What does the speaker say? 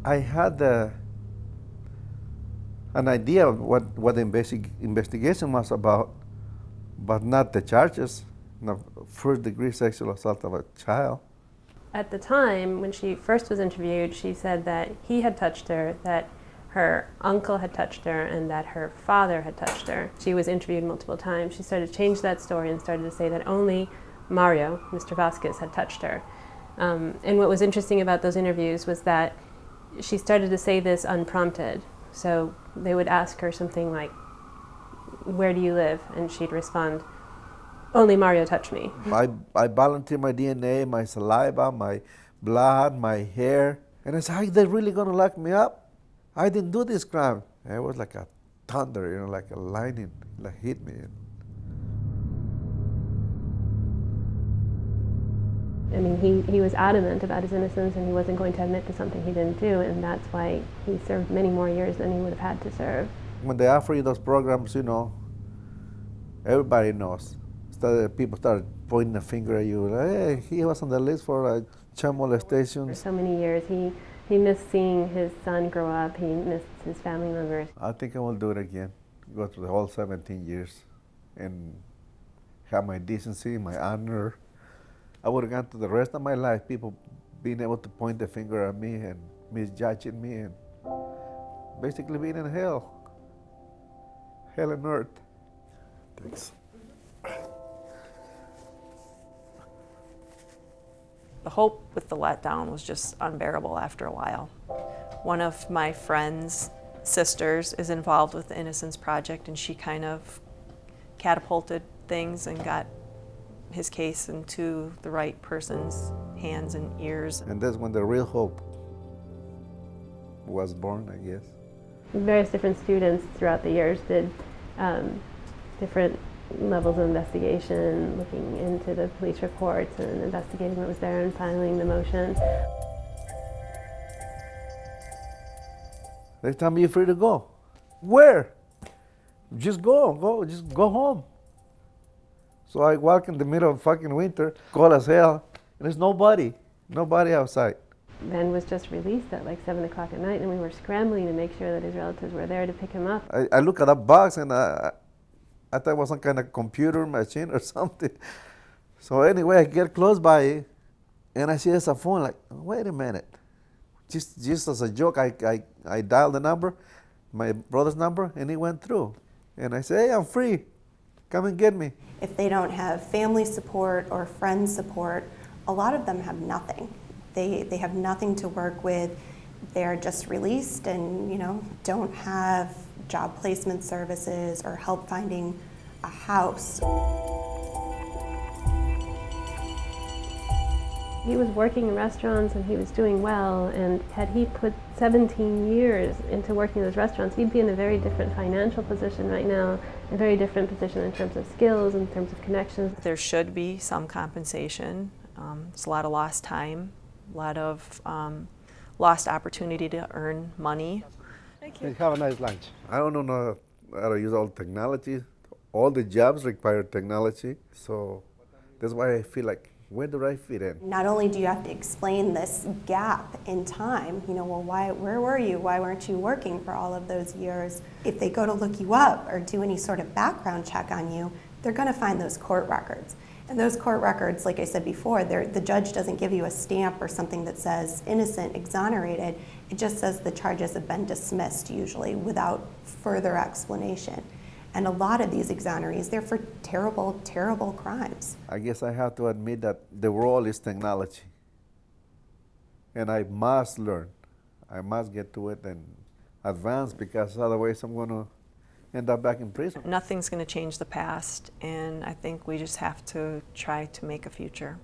I had an idea of what the investigation was about, but not the charges. No, first-degree sexual assault of a child. At the time, when she first was interviewed, she said that he had touched her, that her uncle had touched her, and that her father had touched her. She was interviewed multiple times. She started to change that story and started to say that only Mario, Mr. Vasquez, had touched her. And what was interesting about those interviews was that she started to say this unprompted. So they would ask her something like, "Where do you live?" And she'd respond, "Only Mario touched me." I volunteered my DNA, my saliva, my blood, my hair. And I said, are they really going to lock me up? I didn't do this crime. And it was like a thunder, like a lightning, like hit me. I mean, he was adamant about his innocence, and he wasn't going to admit to something he didn't do, and that's why he served many more years than he would have had to serve. When they offer you those programs, everybody knows. People started pointing a finger at you, like, hey, he was on the list for child molestation. For so many years, he missed seeing his son grow up, he missed his family members. I think I will do it again, go through the whole 17 years and have my decency, my honor. I would have gone through the rest of my life, people being able to point the finger at me and misjudging me and basically being in hell on earth. Thanks. The hope with the letdown was just unbearable after a while. One of my friend's sisters is involved with the Innocence Project, and she kind of catapulted things and got his case into the right person's hands and ears. And that's when the real hope was born, I guess. Various different students throughout the years did different levels of investigation, looking into the police reports and investigating what was there and filing the motion. They tell me you're free to go. Where? Just go, just go home. So I walk in the middle of fucking winter, cold as hell, and there's nobody outside. Ben was just released at like 7 o'clock at night, and we were scrambling to make sure that his relatives were there to pick him up. I look at that box, and I thought it was some kind of computer machine or something. So anyway, I get close by it, and I see there's a phone, like, wait a minute. Just as a joke, I dialed the number, my brother's number, and it went through. And I say, hey, I'm free. Come and get me. If they don't have family support or friend support, a lot of them have nothing. They have nothing to work with. They're just released and don't have job placement services or help finding a house. He was working in restaurants and he was doing well, and had he put 17 years into working in those restaurants, he'd be in a very different financial position right now, a very different position in terms of skills, in terms of connections. There should be some compensation. It's a lot of lost time, a lot of lost opportunity to earn money. Thank you. Have a nice lunch. I don't know how to use all technology. All the jobs require technology, so that's why I feel like, where do I fit in? Not only do you have to explain this gap in time, well, where were you? Why weren't you working for all of those years? If they go to look you up or do any sort of background check on you, they're going to find those court records. And those court records, like I said before, the judge doesn't give you a stamp or something that says innocent, exonerated. It just says the charges have been dismissed, usually, without further explanation. And a lot of these exonerees, they're for terrible, terrible crimes. I guess I have to admit that the world is technology. And I must learn. I must get to it and advance, because otherwise I'm going to end up back in prison. Nothing's going to change the past, and I think we just have to try to make a future.